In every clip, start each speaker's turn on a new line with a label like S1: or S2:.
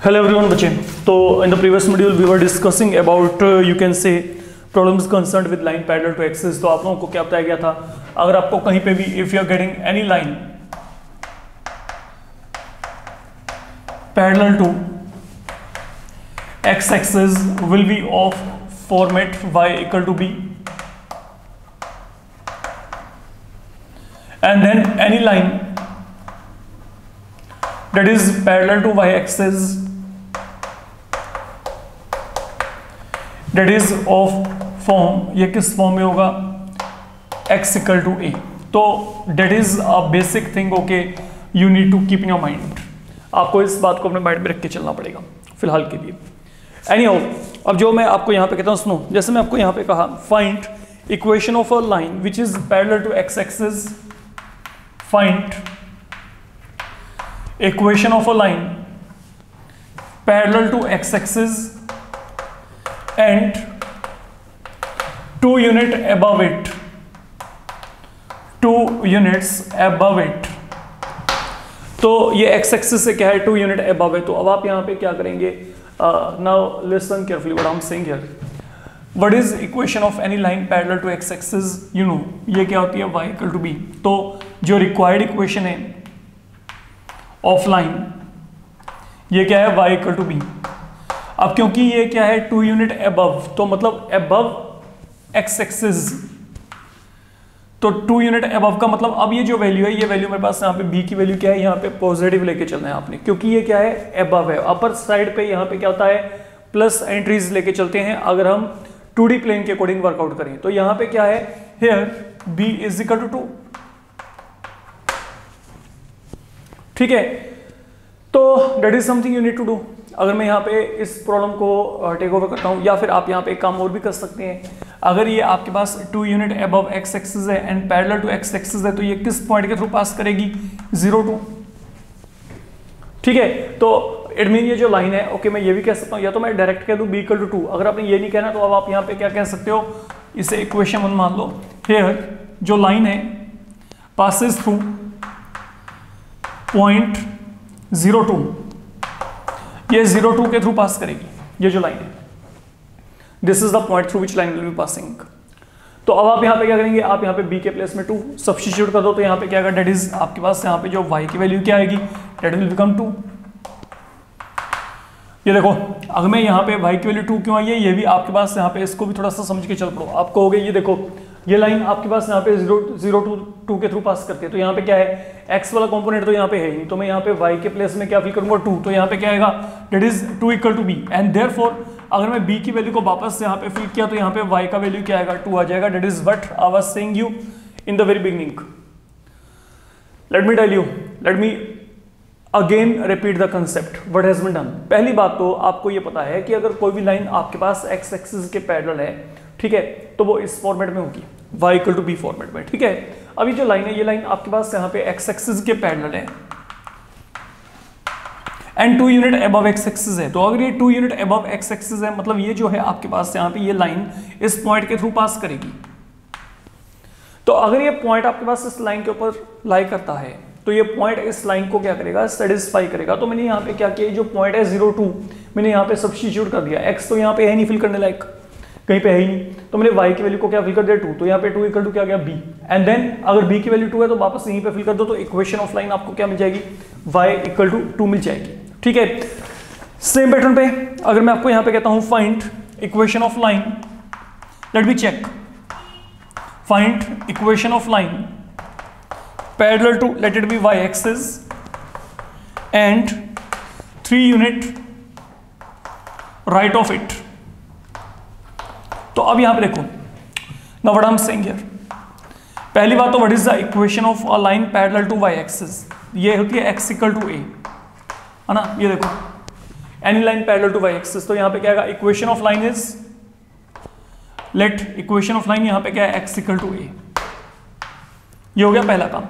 S1: Hello everyone बच्चे, तो in the previous module we were discussing about you can say problems concerned with line parallel to axis। तो आप लोगों को क्या बताया गया था, अगर आपको कहीं पे भी if you are getting any line parallel to x axis will be of format y equal to b, and then any line that is parallel to y axis that is of form, ये किस form में होगा, x equal to a। तो that is a basic thing, okay, you need to keep in your mind। आपको इस बात को अपने माइंड में रख के चलना पड़ेगा फिलहाल के लिए। Anyhow, अब जो मैं आपको यहाँ पे कहता हूँ सुनो, जैसे मैं आपको यहाँ पे कहा find equation of a line which is parallel to x axis, find equation of a line parallel to x axis and 2 unit above it, 2 units above it। तो ये x axis से क्या है, 2 unit above है। तो अब आप यहाँ पे क्या करेंगे, now listen carefully what I'm saying here। What is equation of any line parallel to x axis? You know, ये क्या होती है, y equal to b। तो जो required equation है ऑफ लाइन, ये क्या है, y equal to b। अब क्योंकि ये क्या है 2 यूनिट अबव, तो मतलब अबव x एक्सिस, तो 2 यूनिट अबव का मतलब अब ये जो वैल्यू है, ये वैल्यू मेरे पास यहाँ पे b की वैल्यू क्या है, यहाँ पे पॉजिटिव लेके चलना है आपने, क्योंकि ये क्या है अबव है। अपर साइड पे यहाँ पे क्या होता है, प्लस एंट्रीज लेके चलते हैं अगर हम 2D प्लेन के अकॉर्डिंग वर्कआउट करें। तो यहाँ पे क्या है, here b is equal to 2, ठीक है। तो that is something you need to do. अगर मैं यहाँ पे इस प्रॉब्लम को टेक ओवर करता हूँ, या फिर आप यहाँ पे एक काम और भी कर सकते हैं, अगर ये आपके पास 2 यूनिट अबव x एक्सिस है and parallel to x axis है, तो ये किस पॉइंट के थ्रू पास करेगी, 0 2, ठीक है। तो इट मीन ये जो लाइन है, ओके, मैं ये भी कह सकता हूँ, या तो मैं डायरेक्ट कह दूँ b इक्वल टू 2। अगर आपने ये नहीं कहना तो अब आप यहाँ पे क्या कह सकते हो, इसे इक्वेशन 1 मान लो। हियर जो लाइन है पासिस थ्रू पॉइंट 02, ये 02 के थ्रू पास करेगी, ये जो लाइन है, this is the point through which line will be passing. तो अब आप यहाँ पे क्या करेंगे, आप यहाँ पे b के प्लेस में 2 सब्स्टिट्यूट कर दो, तो यहाँ पे क्या आएगा, डेट इज आपके पास यहाँ पे जो y की वैल्यू क्या आएगी, डेट विल बिकम 2। ये देखो, अगर मैं यहाँ पे y की वैल्यू 2 क्यों आई है, ये भी आपके पास यहाँ पे, इसको भी थोड़ा सा समझ के चल पड़ो। आप कहोगे ये देखो, ये लाइन आपके पास यहाँ पे 0 2 के थ्रू पास करती है, तो यहाँ पे क्या है, x वाला कंपोनेंट तो यहाँ पे है ही नहीं, तो मैं यहाँ पे y के प्लेस में क्या फिल करूंगा, 2। तो यहाँ पे क्या आएगा, that is 2 equal to b, and therefore अगर मैं b की वैल्यू को वापस यहाँ पे फिल किया तो यहाँ पे y का वैल्यू क्या आएगा, 2 आ जाएगा। That is what I was saying you in the very beginning. Let me tell you, let me again repeat the concept what has been done. पहली बात तो आपको ये पता है कि अगर कोई भी लाइन आपके पास x एक्सिस के पैरेलल है, ठीक है, तो वो इस फॉर्मेट में होगी, y equal to b format में, ठीक है। अभी जो लाइन है, ये लाइन आपके पास यहाँ पे x एक्सिस के पैरेलल है and 2 unit above x axis है। तो अगर ये 2 यूनिट अबव x एक्सिस है, मतलब ये जो है आपके पास यहाँ पे ये लाइन इस पॉइंट के थ्रू पास करेगी। तो अगर ये पॉइंट आपके पास इस लाइन के ऊपर लाई करता है, तो ये पॉइंट इस लाइन को क्या करेगा, सेटिस्फाई करेगा। तो मैंने यहाँ पे क्या किया, जो पॉइंट है 0 2, मैंने यहाँ पे सब्स्टिट्यूट कर दिया। x तो यहाँ पे है नहीं फिल करने लायक, कहीं पे है ही नहीं, तो मैंने y की वैल्यू को क्या फिल कर दिया, 2। तो यहाँ पे 2 इक्वल टू क्या गया, b, एंड देन अगर b की वैल्यू 2 है तो वापस यहीं पे फिल कर दो, तो इक्वेशन ऑफ लाइन आपको क्या मिल जाएगी, y इक्वल टू 2 मिल जाएगी, ठीक है। सेम पैटर्न पे अगर मैं आपको यहाँ पे कहता हूँ find equation of line, let me check, find equation of line parallel to, let it be y axis and 3 unit right of it. तो अब यहां पे देखो, now what I am saying here, पहली बात तो what is the equation of a line parallel to y axis, ये होती है x इक्वल टू a, है ना। ये देखो, any line parallel to y axis, तो यहां पे क्या आएगा, equation of line is, let equation of line यहां पे क्या है, x इक्वल टू a। ये हो गया पहला काम।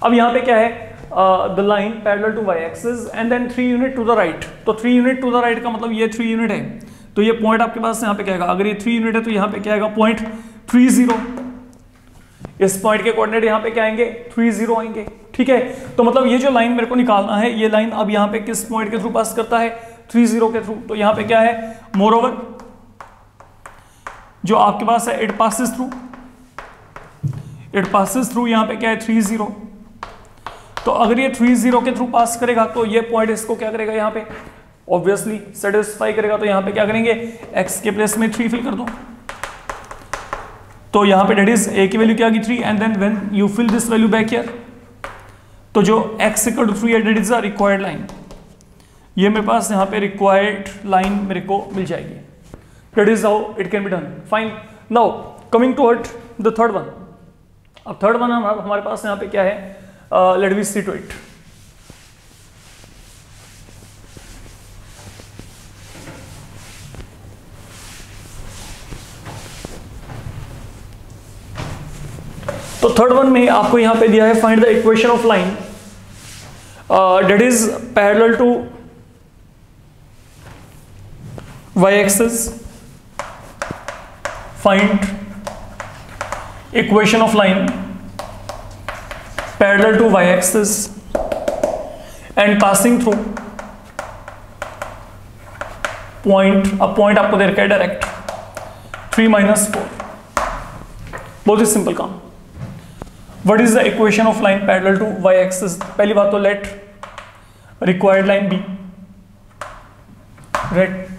S1: अब यहां पे क्या है, the line parallel to y axis and then 3 unit to the right. तो 3 यूनिट टू द राइट का मतलब ये 3 यूनिट है, तो ये पॉइंट आपके पास यहाँ पे क्या आएगा, अगर ये 3 यूनिट है तो यहाँ पे क्या आएगा, पॉइंट 30। इस पॉइंट के कोऑर्डिनेट यहाँ पे क्या आएंगे, 30 आएंगे, ठीक है, तो मतलब ये जो लाइन मेरे को निकालना है, ये लाइन अब यहाँ पे किस पॉइंट के थ्रू पास करता है, 30 के थ्रू। तो यहाँ पे क्या है, मोर ओवर जो आपके पास है इट पासिस थ्रू यहाँ पे क्या है 30। तो अगर ये 30 के थ्रू पास करेगा तो ये पॉइंट इसको क्या करेगा, यहाँ पे ऑब्वियसली सेटिस्फाई करेगा। तो यहाँ पे क्या करेंगे, x के प्लेस में 3 फिल कर दो। तो यहाँ पे डेट इज a की वैल्यू क्या आ गई 3, and then when you fill this value back here, तो जो x इक्वल टू 3 है that is a required line. ये मेरे पास यहाँ पे रिक्वायर्ड लाइन मेरे को मिल जाएगी। That is how it can be done. Fine. Now coming to the third one. अब थर्ड वन हमारे पास यहाँ पे क्या है, let me see to it. तो थर्ड वन में आपको यहाँ पे दिया है find the equation of line that is parallel to y-axis. Find equation of line parallel to y-axis and passing through point, अब पॉइंट आपको दे रखा है डायरेक्ट 3 - 4। बहुत ही सिंपल काम। What is the equation of line parallel to y-axis? पहली बात तो let required line be,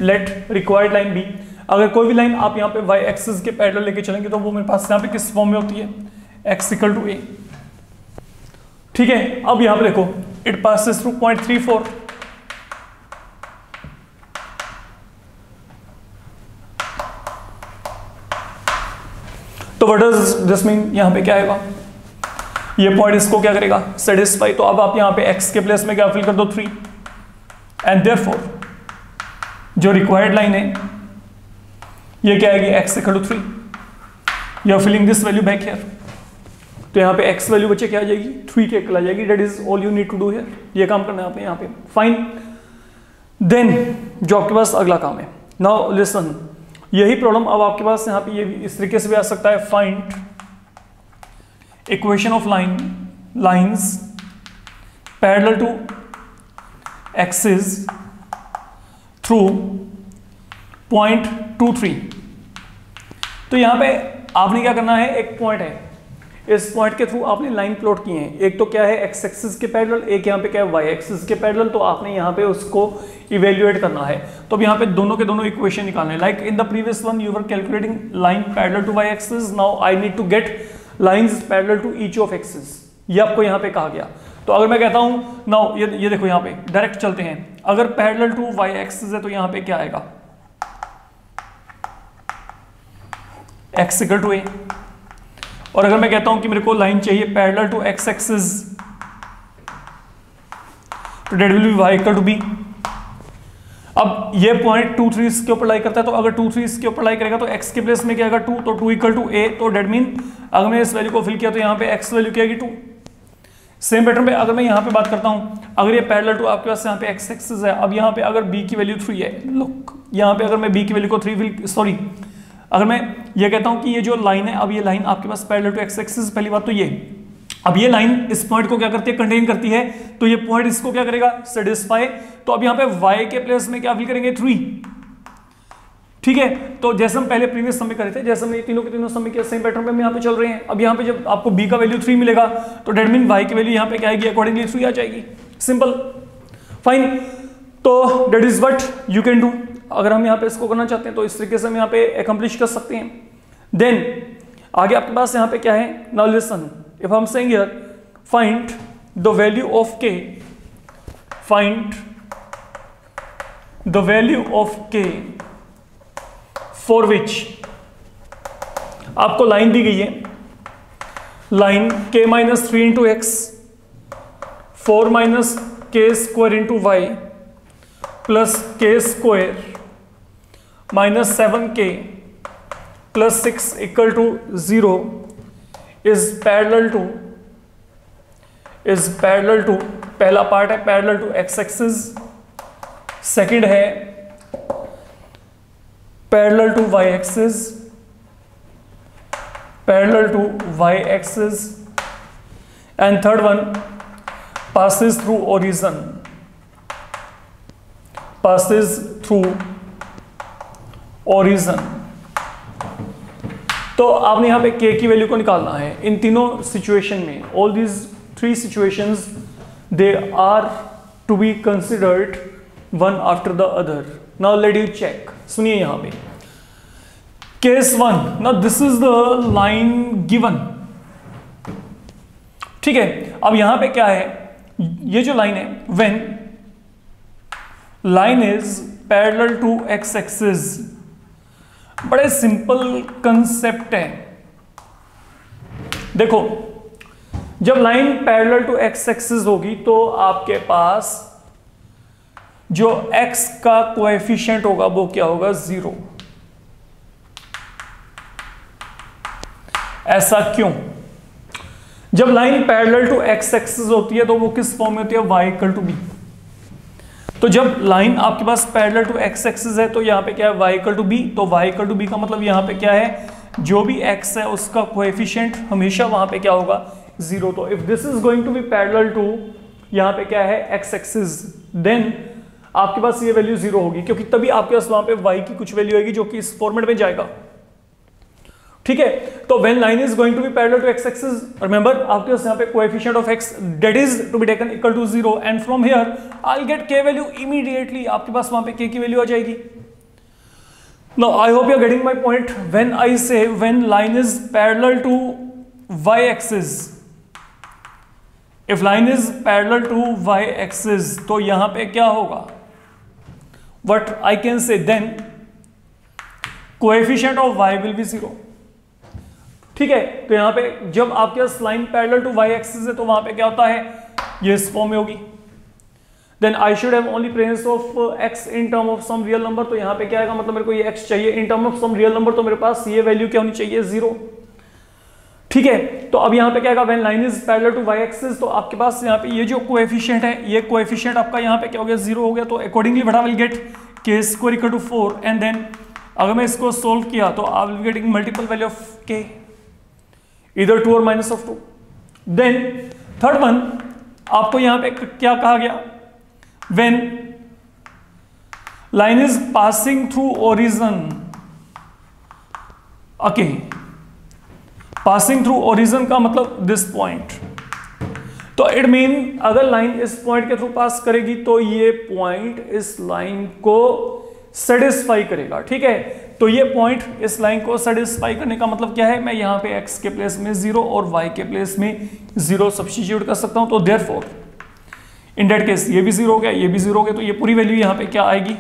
S1: let required line be. अगर कोई भी लाइन आप यहाँ पे y एक्सिस के पैरेलल लेके चलेंगे तो वो मेरे पास यहाँ पे किस फॉर्म में होती है, x इक्वल टू a। ठीक है, अब यहाँ पे देखो इट पासेस थ्रू पॉइंट 34। तो व्हाट डज दिस मीन, यहाँ पे क्या आएगा, ये पॉइंट इसको क्या करेगा, सेटिस्फाई। तो अब आप यहाँ पे x के प्लेस में क्या फिल कर दो 3, एंड देयरफॉर जो रिक्वायर्ड लाइन है ये क्या आएगी, x equal to 3। You are filling this value back here. तो यहाँ पे x वैल्यू बच्चे क्या आ जाएगी, 3 के इक्वल आ जाएगी। That is all you need to do here. ये काम करना है आपने यहाँ पे। फाइन, देन जो आपके पास अगला काम है, नाउ लिसन, यही प्रॉब्लम अब आपके पास यहाँ पे ये भी इस तरीके से भी आ सकता है। Find equation of lines parallel to axis through point 23। तो यहां पे आपने क्या करना है, एक पॉइंट है, इस पॉइंट के थ्रू आपने लाइन प्लॉट की है। एक तो क्या है x एक्सिस के पैरेलल, एक यहाँ पे क्या है y एक्सिस के पैरेलल। तो आपने यहाँ पे उसको इवेल्युएट करना है। तो अब यहाँ पे दोनों के दोनों इक्वेशन निकालने, like in the previous one you were calculating line parallel to y axis, now I need to get lines parallel to each of axis. ये आपको यहाँ पे कहा गया। तो अगर मैं कहता हूं नाउ ये देखो यहाँ पे डायरेक्ट चलते हैं। अगर पैरेलल टू y एक्सिस है तो यहाँ पे क्या आएगा, x इक्वल टू a। और अगर मैं कहता हूं कि मेरे को लाइन चाहिए पैरेलल टू x एक्सिस, तो that will be y equal to b। अब ये पॉइंट 2 3 इसके ऊपर लाई करता है। तो अगर 2 3 इसके ऊपर लाई करेगा तो x के प्लेस में क्या आएगा 2, तो 2 इक्वल टू a। तो डेट मीन अगर मैं इस वैल्यू को फिल किया तो यहाँ पे x वैल्यू क्या आएगी 2। सेम पैटर्न पे अगर मैं यहाँ पे बात करता हूँ, अगर ये पैरेलल टू आपके पास यहाँ पे x एक्सिस है, अब यहाँ पे अगर b की वैल्यू 3 है, लुक यहाँ पे अगर मैं b की वैल्यू को 3 फिल, सॉरी अगर मैं ये कहता हूँ कि ये जो लाइन है, अब ये लाइन आपके पास पैरेलल टू x एक्सिस, पहली बात तो ये, अब ये लाइन इस पॉइंट को क्या करती है, कंटेन करती है। तो ये पॉइंट इसको क्या करेगा, सेटिस्फाई। तो अब यहाँ पे y के प्लेस में क्या फिल करेंगे 3। ठीक है, तो जैसे हम पहले प्रीवियस सम में करे थे, जैसे हमने तीनों के तीनों सम में किया, सेम पैटर्न पे हम यहाँ पे चल रहे हैं। अब यहाँ पे जब आपको b का वैल्यू 3 मिलेगा तो डेट मीन y की वैल्यू यहाँ पे क्या आएगी, अकॉर्डिंगली 3 आ जाएगी। Simple, fine. तो that is what you can do. अगर हम यहाँ पे इसको करना चाहते हैं तो इस तरीके से हम यहाँ पे अकम्प्लिश कर सकते हैं। देन आगे आपके पास यहाँ पे क्या है, now listen, if I am saying here find the value of k, find the value of k for which आपको लाइन दी गई है, line k - 3 into x 4 - k square into y plus k square -7k plus 6 equal to 0 is parallel to, पहला part है parallel to x axis, second है parallel to y axis, parallel to y axis, and third one passes through origin, passes through origin। तो आपने यहां पे k की value को निकालना है इन तीनों सिचुएशन में। All these three situations they are to be considered one after the other. Now let you check, सुनिए यहां पे case one. Now this is the line given, ठीक है। अब यहां पे क्या है, ये जो लाइन है, when line is parallel to x axis, बड़े सिंपल कंसेप्ट है। देखो, जब line parallel to x axis होगी तो आपके पास जो x का कोएफिशिएंट होगा वो क्या होगा, 0। ऐसा क्यों? जब line parallel to x axis होती है तो वो किस फॉर्म में होती है, y इक्वल टू बी। तो जब लाइन आपके पास पैरेलल टू एक्स एक्सिस है तो यहाँ पे क्या है, y इक्वल टू बी। तो y इक्वल टू बी का मतलब यहाँ पे क्या है, जो भी x है उसका कोएफिशिएंट हमेशा वहां पे क्या होगा, 0। तो if this is going to be parallel to यहाँ पे क्या है, x एक्सिस, देन आपके पास ये वैल्यू 0 होगी, क्योंकि तभी आपके पास वहां पे y की कुछ वैल्यू आएगी जो कि इस फॉर्मेट में जाएगा, ठीक है। तो when line is going to be parallel to x axis, remember आपके पास यहाँ पे coefficient of x that is to be taken equal to 0 and from here I will get k value immediately. आपके पास वहां पे k की value आ जाएगी। Now I hope you are getting my point. When I say when line is parallel to y axis, if line is parallel to y axis, तो यहां पे क्या होगा, what I can say, then coefficient of y will be 0, ठीक है। तो यहां पे जब आपके पास line parallel to y axis है तो वहां पे क्या होता है, ये इस फॉर्म में होगी। Then I should have only presence of x in term of some real number. तो यहां पे क्या आएगा, मतलब मेरे को ये x चाहिए in term of some real number, तो मेरे पास ये वैल्यू क्या होनी चाहिए, 0, ठीक है। तो अब यहां पे क्या आएगा, when line is parallel to y axis, तो आपके पास यहाँ पे ये जो कोएफिशिएंट है, ये कोएफिशिएंट आपका यहाँ पे क्या हो गया, 0 हो गया। तो accordingly what I will get, k square equal to 4, and then अगर मैं इसको सोल्व किया तो I will getting multiple value of k, either 2 or minus of 2। then third one आपको यहां पे क्या कहा गया, when line is passing through origin, okay, passing through origin का मतलब this point। तो इट मीन अगर लाइन इस पॉइंट के थ्रू पास करेगी तो ये पॉइंट इस लाइन को सेटिस्फाई करेगा, ठीक है। तो ये पॉइंट इस लाइन को सेटिस्फाई करने का मतलब क्या है, मैं यहां पे x के प्लेस में 0 और y के प्लेस में 0 सब्स्टिट्यूट कर सकता हूं। तो देयरफॉर इन दैट केस ये भी 0 हो गया, ये भी 0 हो गया, तो ये पूरी वैल्यू यहां पे क्या आएगी,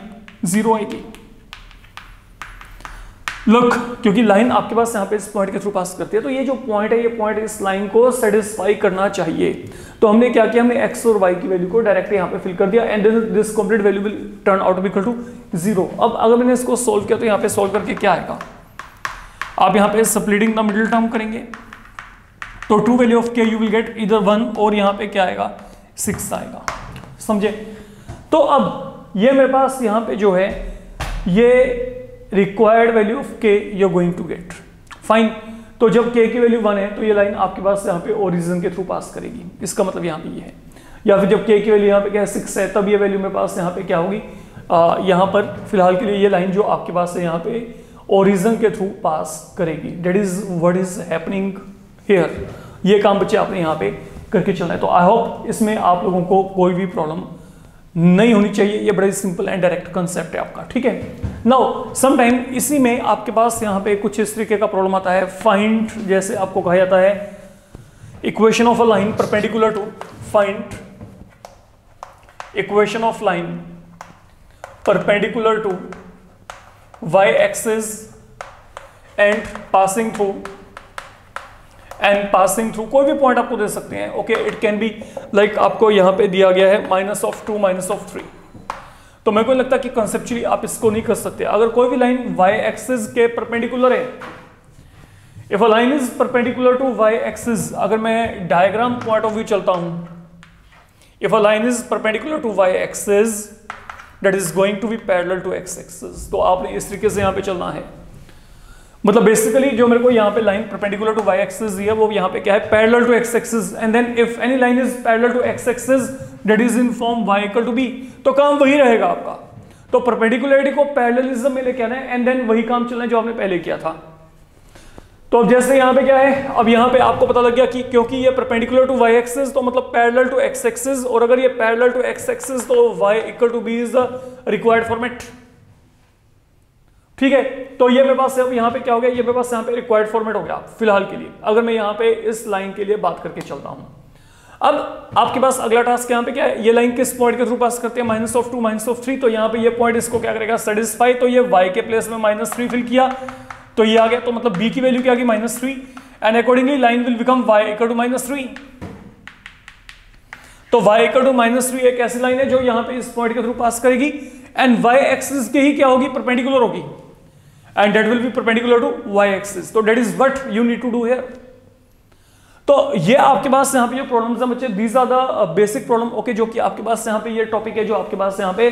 S1: 0 आएगी। लुक, क्योंकि लाइन आपके पास यहाँ पे इस पॉइंट के थ्रू पास करती है, तो ये जो पॉइंट है, ये पॉइंट इस लाइन को सेटिस्फाई करना चाहिए। तो हमने क्या किया, हमने x और y की वैल्यू को डायरेक्टली यहाँ पे फिल कर दिया, and then this complete value will turn out to be equal to 0। अब अगर मैंने इसको सोल्व किया तो यहाँ पे सोल्व करके क्या आएगा, आप यहाँ पे स्प्लिटिंग द मिडिल टर्म करेंगे तो two value of k you will get इधर 1 और यहाँ पे क्या आएगा, 6 आएगा, समझे। तो अब ये मेरे पास यहाँ पे जो है ये required value of k you are going to get, fine. तो जब k की वैल्यू 1 है तो ये लाइन आपके पास यहाँ पे ओरिजिन के थ्रू पास करेगी, इसका मतलब यहाँ पे ये है। या फिर जब k की वैल्यू यहाँ पे क्या है, 6 है, तब ये वैल्यू मेरे पास यहाँ पे क्या होगी, यहाँ पर फिलहाल के लिए ये लाइन जो आपके पास है यहाँ पे ओरिजिन के थ्रू पास करेगी। That is what is happening here. ये काम बच्चे आपने यहाँ पे करके चलना है। तो आई होप इसमें आप लोगों को कोई भी प्रॉब्लम नहीं होनी चाहिए। ये बड़ा ही सिंपल एंड डायरेक्ट कंसेप्ट है आपका, ठीक है। नाउ सम टाइम इसी में आपके पास यहाँ पे कुछ इस तरीके का प्रॉब्लम आता है, फाइंड, जैसे आपको कहा जाता है equation of a line perpendicular to, find equation of line perpendicular to y axis and passing through कोई भी पॉइंट आपको दे सकते हैं, okay. It can be like आपको यहां पे दिया गया है -2 -3, तो मेरे को लगता है कि कंसेप्चुअली आप इसको नहीं कर सकते। अगर कोई भी लाइन y एक्सिस के परपेंडिकुलर है, if a line is perpendicular to y axis, अगर मैं डायग्राम पॉइंट ऑफ व्यू चलता हूं, if a line is perpendicular to y axis that is going to be parallel to x axis, तो आपने इस तरीके से यहां पे चलना है। मतलब बेसिकली जो मेरे को यहाँ पे line perpendicular to y axis दी है वो यहाँ पे क्या है, parallel to x axis, and then if any line is parallel to x axis that is in form y equal to b, तो काम वही रहेगा आपका। तो परपेंडिकुलरिटी को पैरेललिज्म में लेके आना है एंड देन वही काम चलना है जो आपने पहले किया था। तो अब जैसे यहाँ पे क्या है, अब यहाँ पे आपको पता लग गया कि क्योंकि ये परपेंडिकुलर टू वाई एक्सिस तो मतलब पैरेलल टू एक्स एक्सिस, और अगर ये पैरेलल टू एक्स एक्सिस तो y equal to b is the required format. ठीक है, तो ये मेरे पास यहाँ पे क्या हो गया, ये मेरे पास यहाँ पे रिक्वायर्ड फॉर्मेट हो गया फिलहाल के लिए, अगर मैं यहाँ पे इस लाइन के लिए बात करके चल रहा हूँ। अब आपके पास अगला टास्क यहाँ पे क्या है, ये लाइन किस पॉइंट के थ्रू पास करते हैं, -2 -3, तो यहाँ पे ये पॉइंट इसको क्या करेगा, सेटिस्फाई। तो ये y के प्लेस में -3 फिल किया तो ये आ गया, तो मतलब b की वैल्यू क्या आ गई, -3, and accordingly line will become y equal to -3। तो y इक्वल टू -3 एक ऐसी लाइन है जो यहाँ पे इस पॉइंट के थ्रू पास करेगी एंड y एक्सिस के ही क्या होगी, परपेंडिकुलर होगी, and that will be perpendicular to y axis. So that is what you need to do here. तो ये आपके पास यहाँ पे जो प्रॉब्लम्स हैं बच्चे, these are the basic problem, okay, जो कि आपके पास यहाँ पे ये टॉपिक है जो आपके पास यहाँ पे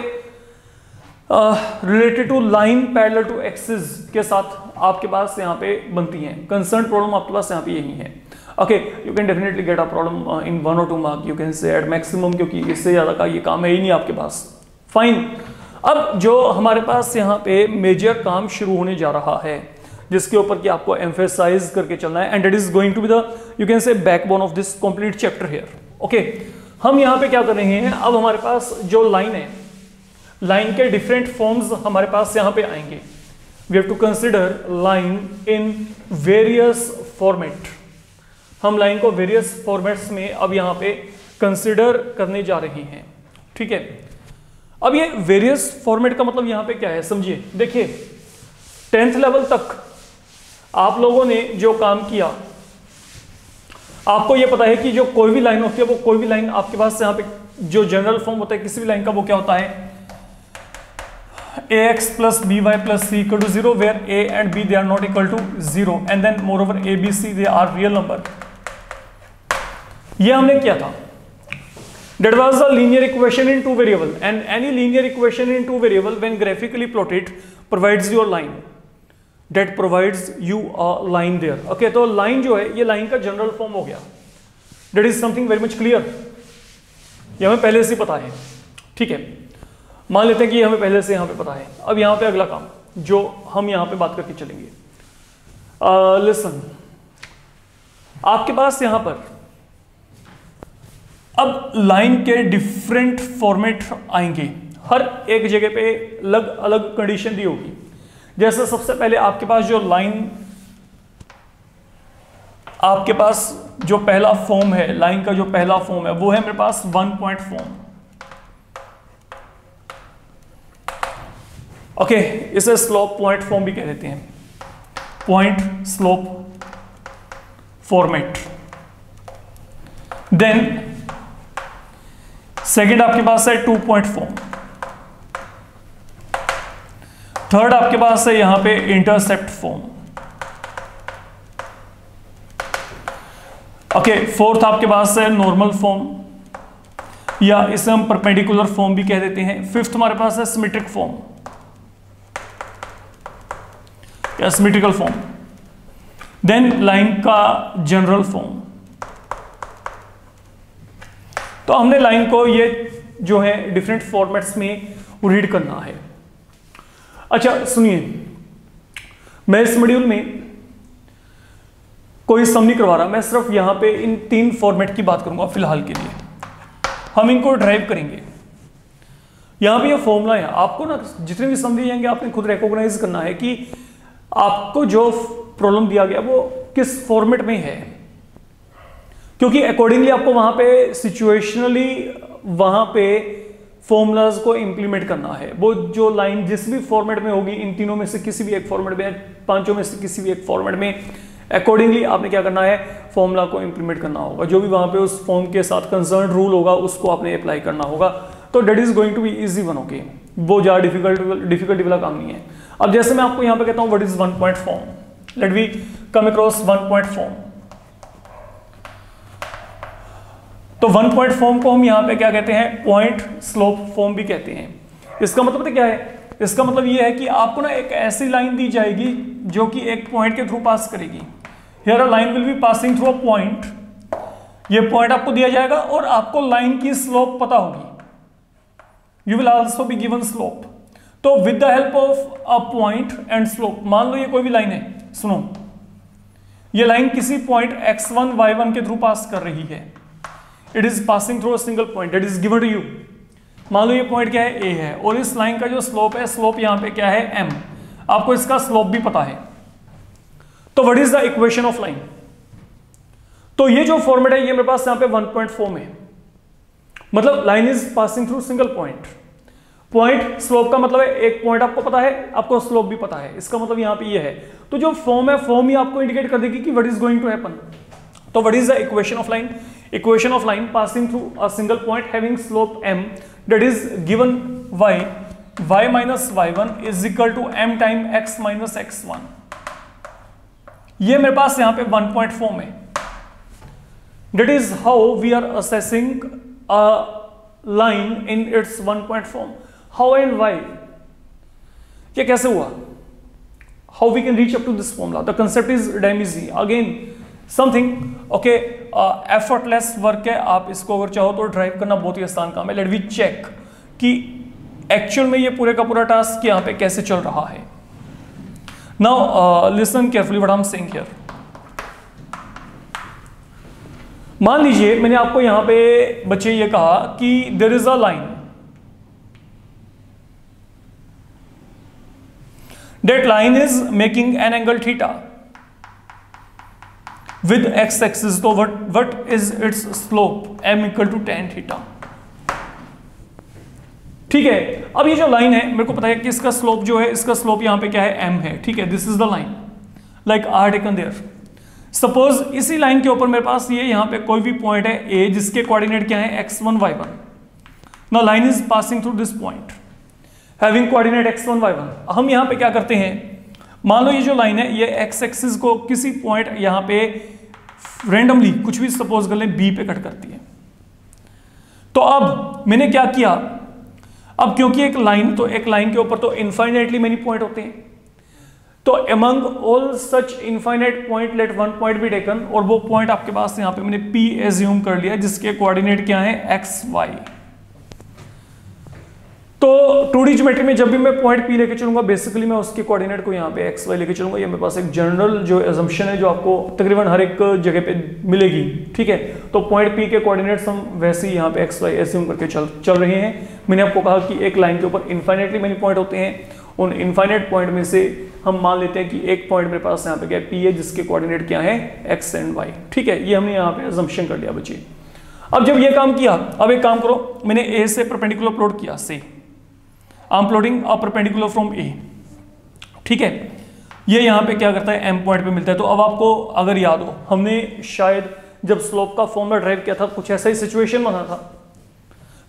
S1: related to line parallel to axis के साथ आपके पास यहाँ पे बनती हैं। कंसर्न प्रॉब्लम आपके पास यहाँ पे यही है। Okay, you can definitely get a problem in 1 or 2 mark, you can say at maximum, क्योंकि इससे ज्यादा का ये काम है ही नहीं आपके पास। फाइन, अब जो हमारे पास यहाँ पे मेजर काम शुरू होने जा रहा है जिसके ऊपर कि आपको एम्फेसाइज करके चलना है, and it is going to be the, you can say, backbone of this complete chapter here. Okay, हम यहाँ पे क्या कर रहे हैं, अब हमारे पास जो लाइन है, लाइन के डिफरेंट फॉर्म्स हमारे पास यहाँ पे आएंगे। We have to consider line in various format. हम लाइन को वेरियस फॉर्मेट्स में अब यहाँ पे कंसिडर करने जा रहे हैं। ठीक है, अब ये वेरियस फॉर्मेट का मतलब यहाँ पे क्या है, समझिए। देखिए 10th लेवल तक आप लोगों ने जो काम किया, आपको ये पता है कि जो कोई भी लाइन होती है, वो कोई भी लाइन आपके पास यहाँ पे जो जनरल फॉर्म होता है किसी भी लाइन का, वो क्या होता है, ax plus by plus c equal to 0 where a and b they are not equal to 0 and then moreover a b c they are real number। ये हमने किया था। That was a linear equation in two variable, and any linear equation in two variable when graphically plotted provides your line, that provides you a line there। Okay, तो line जो है ये line का general form हो गया। That is something very much clear, ये हमें पहले से पता है। ठीक है, मान लेते हैं कि हमें पहले से यहाँ पे पता है। अब यहाँ पे अगला काम जो हम यहाँ पे बात करके चलेंगे, लिसन, आपके पास यहाँ पर अब लाइन के डिफरेंट फॉर्मेट आएंगे, हर एक जगह पे अलग अलग कंडीशन दी होगी। जैसे सबसे पहले आपके पास जो लाइन, आपके पास जो पहला फॉर्म है, लाइन का जो पहला फॉर्म है वो है मेरे पास 1 पॉइंट फॉर्म। ओके, इसे स्लोप पॉइंट फॉर्म भी कह देते हैं, point slope format. Then second आपके पास है 2 पॉइंट फॉर्म। थर्ड आपके पास है यहां पे इंटरसेप्ट फॉर्म। ओके, फोर्थ आपके पास है नॉर्मल फॉर्म, या इसे हम परपेंडिकुलर फॉर्म भी कह देते हैं। फिफ्थ हमारे पास है सिमेट्रिक फॉर्म या सिमेट्रिकल फॉर्म। देन लाइन का जनरल फॉर्म। तो हमने लाइन को ये जो है डिफरेंट फॉर्मेट्स में रीड करना है। अच्छा सुनिए, मैं इस मॉड्यूल में कोई सम नहीं करवा रहा, मैं सिर्फ यहां पे इन 3 फॉर्मेट की बात करूंगा फिलहाल के लिए। हम इनको ड्राइव करेंगे। यहां पे ये फॉर्मूला है, आपको ना जितने भी सम दिए जाएंगे आपने खुद रिकॉग्नाइज करना है कि आपको जो प्रॉब्लम दिया गया वो किस फॉर्मेट में है, क्योंकि अकॉर्डिंगली आपको वहां पे सिचुएशनली वहां पे फॉर्मूलाज को इंप्लीमेंट करना है। वो जो लाइन जिस भी फॉर्मेट में होगी, इन तीनों में से किसी भी एक फॉर्मेट में, पांचों में से किसी भी एक फॉर्मेट में, अकॉर्डिंगली आपने क्या करना है, फॉर्मूला को इंप्लीमेंट करना होगा। जो भी वहां पे उस फॉर्म के साथ कंसर्न रूल होगा उसको आपने अप्लाई करना होगा। तो that is going to be easy one. Okay, वो ज्यादा डिफिकल्टी वाला काम नहीं है। अब जैसे मैं आपको यहाँ पे कहता हूँ what is 1 point form, let we come across 1 point form. तो 1 पॉइंट फॉर्म को हम यहाँ पे क्या कहते हैं, पॉइंट स्लोप फॉर्म भी कहते हैं। इसका मतलब क्या है, इसका मतलब ये है कि आपको ना एक ऐसी लाइन दी जाएगी जो कि एक पॉइंट के थ्रू पास करेगी। Here a line will be passing through a point, ये पॉइंट आपको दिया जाएगा और आपको लाइन की स्लोप पता होगी। You will also be given slope. तो with the help of a point and slope, मान लो ये कोई भी लाइन है, सुनो, ये लाइन किसी पॉइंट x1 y1 के थ्रू पास कर रही है। It is passing through a single point that is given to you. मान लो ये पॉइंट क्या है, a है, और इस लाइन का जो स्लोप है, स्लोप यहां पे क्या है, m। आपको इसका स्लोप भी पता है। तो what is the equation of line? तो ये जो फॉर्मेट है ये मेरे पास यहां पे 1.4 में, मतलब line is passing through single point. Point slope का मतलब है एक पॉइंट आपको पता है, आपको स्लोप भी पता है, इसका मतलब यहां पे ये है। तो जो फॉर्म है, फॉर्म ही आपको इंडिकेट कर देगी कि what is going to happen. तो what is the equation of line? Equation of line passing through a single point having slope m that is given y minus y1 is equal to m time x minus x1। ये मेरे पास यहां पे 1.4 में। That is how we are assessing a line in its 1.4 form. How and why, ये कैसे हुआ? How we can reach up to this formula? The concept is damn easy, again something okay, effortless work है। आप इसको अगर चाहो तो drive करना बहुत ही आसान काम है। लेट वी चेक कि एक्चुअल में ये पूरे का पूरा टास्क यहाँ पे कैसे चल रहा है। Now listen carefully what I am saying here. मान लीजिए मैंने आपको यहां पे बच्चे ये कहा कि there is a line, that line is making an angle theta with x axis. तो what is its slope? m equal to tan theta. ठीक है, अब ये जो लाइन है मेरे को पता है कि इसका स्लोप जो है, इसका स्लोप यहां पे क्या है, m है। ठीक है, this is the line like are taken there. Suppose इसी लाइन के ऊपर मेरे पास ये यहां पे कोई भी पॉइंट है a जिसके कोऑर्डिनेट क्या है, x1 y1। Now line is passing through this point having coordinate x1 y1। हम यहां पे क्या करते हैं, मान लो ये जो लाइन है ये x एक्सिस को किसी पॉइंट यहां पे रैंडमली कुछ भी सपोज कर लें b पे कट करती है। तो अब मैंने क्या किया, अब क्योंकि एक लाइन, तो एक लाइन के ऊपर तो इनफाइनाइटली मेनी पॉइंट होते हैं। तो among all such infinite point let one point be taken, और वो पॉइंट आपके पास यहां पे मैंने P एज्यूम कर लिया जिसके कोऑर्डिनेट क्या है, x y। तो 2D ज्योमेट्री में जब भी मैं पॉइंट P लेके चलूंगा, बेसिकली मैं उसके कोऑर्डिनेट को यहां पे x y लेके चलूंगा। ये मेरे पास एक जनरल जो एजम्पशन है जो आपको तकरीबन हर एक जगह पे मिलेगी। ठीक है, तो पॉइंट P के कोऑर्डिनेट्स हम वैसे ही यहां पे x y एज्यूम करके चल रहे हैं। मैंने आपको कहा कि एक लाइन के ऊपर इनफाइनाइटली मेनी पॉइंट होते हैं। उन इनफाइनाइट पॉइंट में से हम मान लेते हैं कि एक पॉइंट मेरे पास यहाँ पे क्या P है जिसके कोऑर्डिनेट क्या है, x एंड y। ठीक है, ये हमने यहाँ पे अजम्पशन कर लिया बच्चे। अब जब ये काम किया, अब एक काम करो, मैंने A से परपेंडिकुलर प्लॉट किया, से I am plotting a perpendicular from A। ठीक है, ये यहाँ पे क्या करता है, M पॉइंट पे मिलता है। तो अब आपको अगर याद हो, हमने शायद जब स्लोप का फॉर्मूला ड्राइव किया था कुछ ऐसा ही सिचुएशन बना था।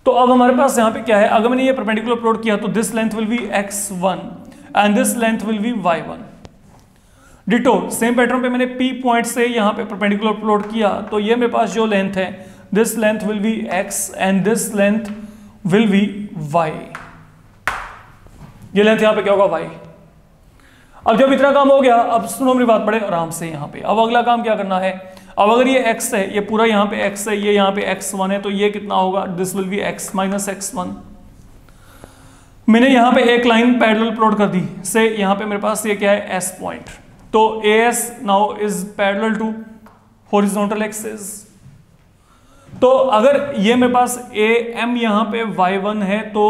S1: तो अब हमारे पास यहाँ पे क्या है, अगर मैंने ये परपेंडिकुलर प्लॉट किया तो this length will be x1 and this length will be y1। Ditto same pattern पे मैंने P पॉइंट से यहाँ पे परपेंडिकुलर प्लॉट किया, तो ये मेरे पास जो लेंथ है, this length will be x and this length will be y। ये लेंथ यहाँ पे क्या होगा, y। अब जब इतना काम हो गया, अब सुनो मेरी बात बड़े आराम से यहाँ पे। अब अगला काम क्या करना है, अब अगर ये x है, ये पूरा यहाँ पे x है, ये यहाँ पे x1 है, तो ये कितना होगा, this will be x minus x1। मैंने यहाँ पे एक लाइन पैरेलल प्लॉट कर दी से, यहाँ पे मेरे पास ये क्या है, s पॉइंट। तो AS now is parallel to horizontal axis. तो अगर ये मेरे पास AM यहाँ पे y1 है, तो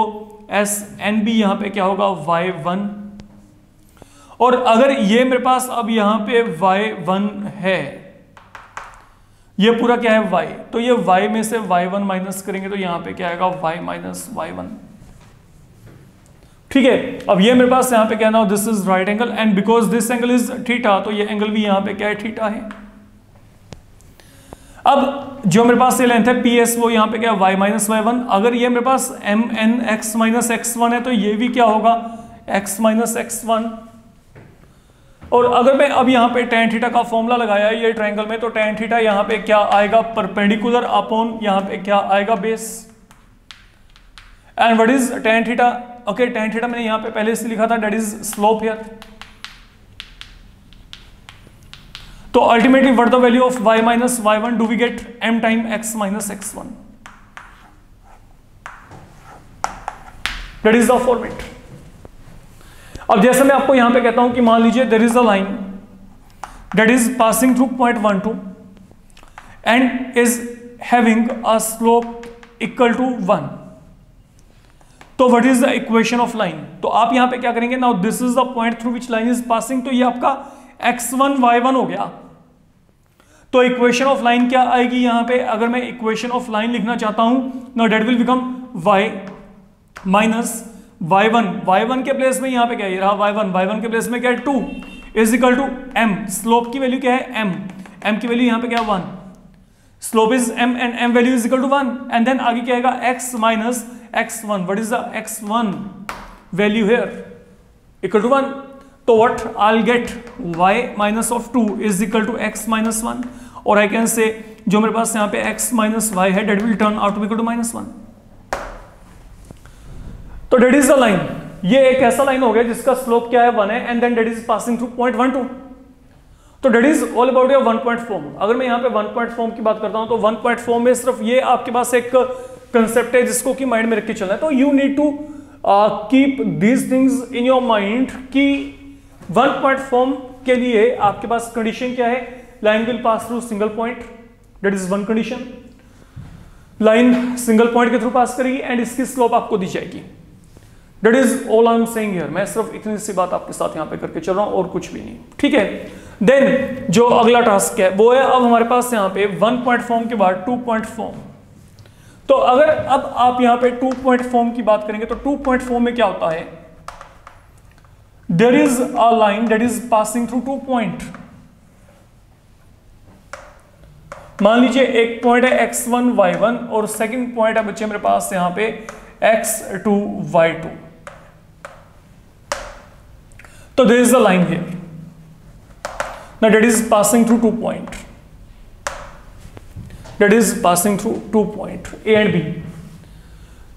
S1: SNB यहाँ पे क्या होगा, y1। और अगर ये मेरे पास अब यहाँ पे y1 है, ये पूरा क्या है, y, तो ये y में से y1 माइनस करेंगे तो यहाँ पे क्या आएगा, y माइनस y1। ठीक है, अब ये मेरे पास यहाँ पे क्या ना, this is right angle and because this angle is theta, तो ये एंगल भी यहाँ पे क्या है, थीटा है। अब जो मेरे पास ये लेंथ है PS, वो यहाँ पे क्या है, y माइनस y1। अगर ये मेरे पास MN x माइनस x1 है, तो ये भी क्या होगा, x माइनस x1। और अगर मैं अब यहाँ पे tan थीटा का फॉर्मूला लगाया ये ट्रायंगल में, तो tan थीटा यहाँ पे क्या आएगा, परपेंडिकुलर अपॉन यहाँ पे क्या आएगा, base. And what is tan theta? Okay, tan theta मैंने यहां पे पहले से लिखा था, दैट इज स्लोप हियर। तो ultimately what the value of y minus y1 do we get? m time x minus x1, that is the format. अब जैसे मैं आपको यहां पे कहता हूं कि मान लीजिए there is a line that is passing through point 1 2 and is having a slope equal to 1, तो what is the equation of line? तो आप यहां पे क्या करेंगे? Now this is the point through which line is passing, तो ये आपका x1 y1 हो गया। तो इक्वेशन ऑफ लाइन क्या आएगी यहां पे? अगर मैं इक्वेशन ऑफ लाइन लिखना चाहता हूं, now that will become y minus y1 के प्लेस में यहां पे क्या है? रहा y1 के प्लेस में क्या है? 2 is equal to m। Slope की वैल्यू क्या है? m की वैल्यू यहां पे क्या है? 1। Slope is m and m value is equal to 1, and then आगे क्या आएगा? x minus x1। What is the x1 value here? Equal to 1। तो what I will get? y minus of 2 is equal to x minus 1, और आई can say जो मेरे पास यहाँ पे x minus y है that will turn out to equal to -1। तो that is the line. ये एक ऐसा लाइन हो गया जिसका स्लोप क्या है? 1 है, and then that is passing through point 1 2। तो that is all about your 1 point form. अगर मैं यहाँ पे 1 पॉइंट फॉर्म की बात करता हूं तो 1 पॉइंट फॉर्म में सिर्फ ये आपके पास एक कंसेप्ट है जिसको कि माइंड में रख के चलना है। तो you need to keep these things in your mind कि 1 पॉइंट फॉर्म के लिए आपके पास कंडीशन क्या है? Line will pass through single point, that is one condition. Line single point के थ्रू पास करेगी एंड इसकी स्लोप आपको दी जाएगी। That is all I am saying here. मैं सिर्फ इतनी सी बात आपके साथ यहां पे करके चल रहा हूं और कुछ भी नहीं, ठीक है। देन जो अगला टास्क है वो है, अब हमारे पास यहां पे 1 पॉइंट फॉर्म के बाद 2 पॉइंट फॉर्म। तो अगर अब आप यहां पे 2 पॉइंट फॉर्म की बात करेंगे तो 2 पॉइंट फॉर्म में क्या होता है? There is a line that is passing through 2 point. मान लीजिए एक पॉइंट है x1 y1 और सेकंड पॉइंट है बच्चे मेरे पास यहां पे x2 y2। तो there is a line here, now that is passing through 2 point, that is passing through 2 point A and B।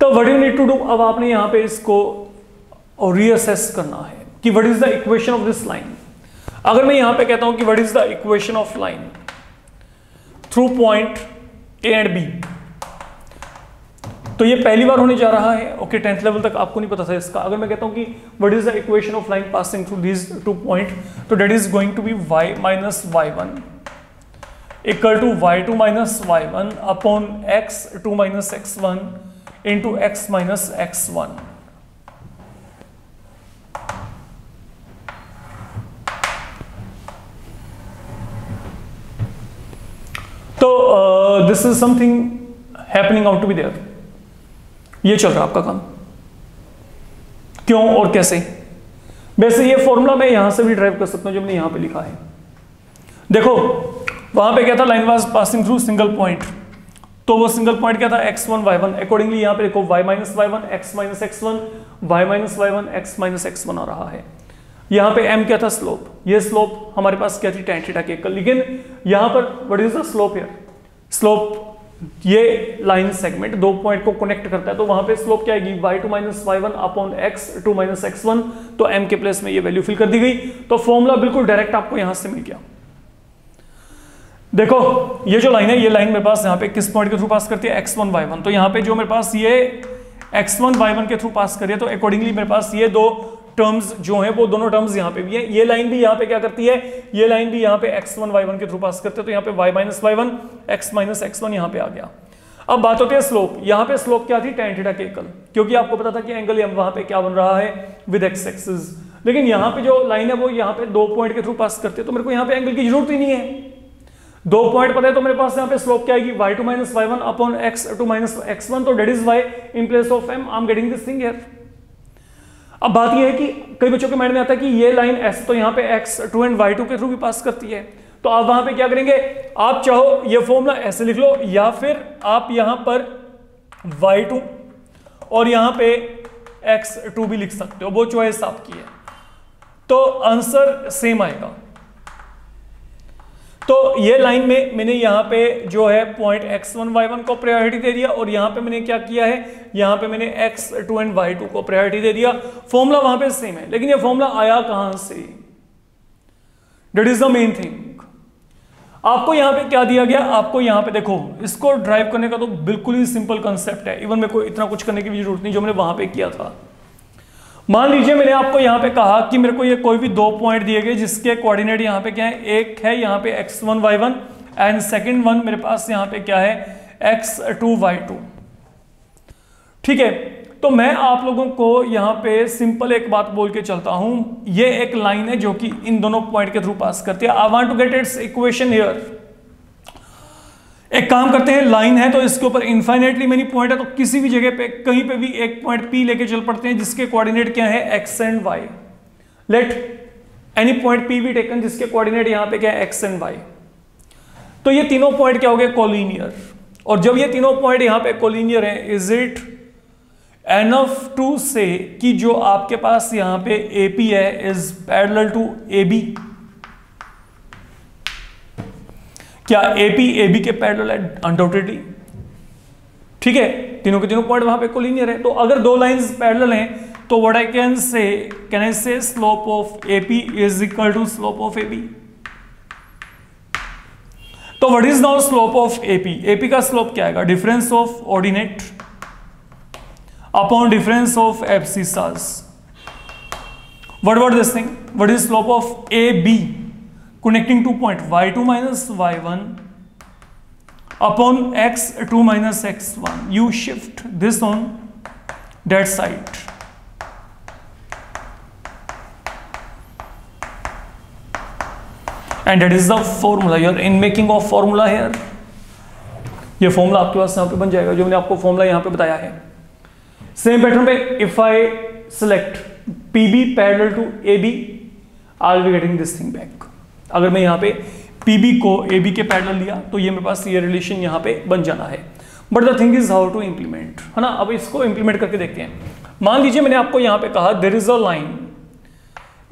S1: तो what you need to do, अब आपने यहां पे इसको रीअसेस करना है कि what is the equation of this line। अगर मैं यहां पे कहता हूं कि what is the equation of line through point A and B, तो ये पहली बार होने जा रहा है। ओके, 10th लेवल तक आपको नहीं पता था इसका। अगर मैं कहता हूं कि what is the equation of line passing through these 2 point, तो that is going to be y minus y1 equal to y2 minus y1 upon x2 minus x1 into x minus x1। तो this is something happening out to be there. ये चल रहा है आपका काम, क्यों और कैसे? वैसे ये फॉर्मूला मैं यहां से भी ड्राइव कर सकता हूं जो मैंने यहां पे लिखा है। देखो वहां पे क्या था? Line was passing through single point, तो वो सिंगल पॉइंट क्या था? x1 y1। अकॉर्डिंगली यहां पे देखो y minus y1 x minus x1 y minus y1 x minus x1 आ रहा है। यहां पे m क्या था? स्लोप। ये स्लोप हमारे पास क्या थी? tan थीटा के। लेकिन यहां पर what is the slope here? Slope ये लाइन सेगमेंट 2 पॉइंट को कनेक्ट करता है, तो वहां पे स्लोप क्या आएगी? y2 minus y1 upon x2 minus x1। तो m के प्लेस में ये वैल्यू फिल कर दी गई। तो फॉर्मूला बिल्कुल डायरेक्ट आपको यहां से मिल गया। देखो ये जो लाइन है, ये लाइन मेरे पास यहाँ पे किस पॉइंट के थ्रू पास करती है? x1 y1। तो यहाँ पे जो मेरे पास ये x1 y1 के थ्रू पास कर रही है, तो अकॉर्डिंगली मेरे पास ये दो टर्म्स जो हैं वो दोनों टर्म्स यहाँ पे भी है। ये लाइन भी यहाँ पे क्या करती है? ये लाइन भी यहाँ पे x1 y1 के थ्रू पास करते हैं, तो यहाँ पे y minus y1 x minus x1 यहाँ पे आ गया। अब बात होती है स्लोप। यहाँ पे स्लोप क्या थी? tan थीटा के इक्वल, क्योंकि आपको पता था कि एंगल वहां पे क्या बन रहा है? With x axis. लेकिन यहाँ पे जो लाइन है वो यहाँ पे 2 पॉइंट के थ्रू पास करते हैं, तो मेरे को यहाँ पे एंगल की जरूरत ही नहीं है। 2 पॉइंट पता है तो मेरे पास यहाँ पे स्लोप क्या आएगी? y2 minus y1 upon x2 minus x1। तो that is y in place of m। I am getting this thing here. अब बात यह है कि कई बच्चों के माइंड में आता है कि ये लाइन s तो यहाँ पे x2 एंड y2 के थ्रू भी पास करती है, तो आप वहां पे क्या करेंगे? आप चाहो ये फॉर्मूला ऐसे लिख लो, या फिर आप यहां पर y2 और यहां पे x2 भी लिख सकते हो, वो चॉइस आपकी है। तो आंसर सेम आएगा। तो ये लाइन में मैंने यहाँ पे जो है पॉइंट x1 y1 को प्रायोरिटी दे दिया, और यहाँ पे मैंने क्या किया है, यहाँ पे मैंने x2 एंड y2 को प्रायोरिटी दे दिया। फॉर्मूला वहां पे सेम है, लेकिन ये फॉर्मूला आया कहां से, that is the main thing. आपको यहाँ पे क्या दिया गया, आपको यहाँ पे देखो, इसको ड्राइव करने का तो बिल्कुल ही सिंपल कंसेप्ट है, इवन मेरे को इतना कुछ करने की भी जरूरत नहीं जो मैंने वहां पे किया था। मान लीजिए मैंने आपको यहाँ पे कहा कि मेरे को ये कोई भी 2 पॉइंट दिए गए जिसके कोऑर्डिनेट यहाँ पे क्या है, एक है यहाँ पे x1 y1 and second one मेरे पास यहाँ पे क्या है x2 y2। ठीक है, तो मैं आप लोगों को यहाँ पे सिंपल एक बात बोल के चलता हूं, ये एक लाइन है जो कि इन दोनों पॉइंट के थ्रू पास करती है। I want to get its equation here. एक काम करते हैं, लाइन है तो इसके ऊपर इनफाइनेटली मेनी पॉइंट है, तो किसी भी जगह पे कहीं पे भी एक पॉइंट P लेके चल पड़ते हैं जिसके कोऑर्डिनेट क्या है x and y। Let any point P be taken जिसके कोऑर्डिनेट यहां पे क्या है x एंड y। तो ये तीनों पॉइंट क्या हो गए, कोलिनियर। और जब ये तीनों पॉइंट यहां पे कोलिनियर है, इज इट एनफ टू से कि जो आपके पास यहां पे AP है इज पैरेलल टू AB। क्या AP AB के पैरेलल है, अनडाउटेडली। ठीक है, तीनों के तीनों पॉइंट वहां पे कोलिनियर है। तो अगर दो लाइंस पैरेलल हैं तो what I can say slope of AP is equal to slope of AB। तो what is now slope of AP? AP का स्लोप क्या आएगा, difference of ordinate upon difference of abscissas. what this thing, what is slope of AB connecting to point y2 minus y1 upon x2 minus x1? You shift this on that side. And that is the formula. You are in making of formula here. ये formula आपके पास यहाँ पे बन जाएगा जो मैंने आपको फॉर्मूला यहाँ पे बताया है। सेम पैटर्न पे if I select PB parallel to AB, I will be getting this thing back. अगर मैं यहाँ पे PB को AB के पैरेलल लिया तो ये मेरे पास ये रिलेशन यहाँ पे बन जाना है। But the thing is how to implement, है ना। अब इसको इंप्लीमेंट करके देखते हैं। मान लीजिए मैंने आपको यहाँ पे कहा there is a line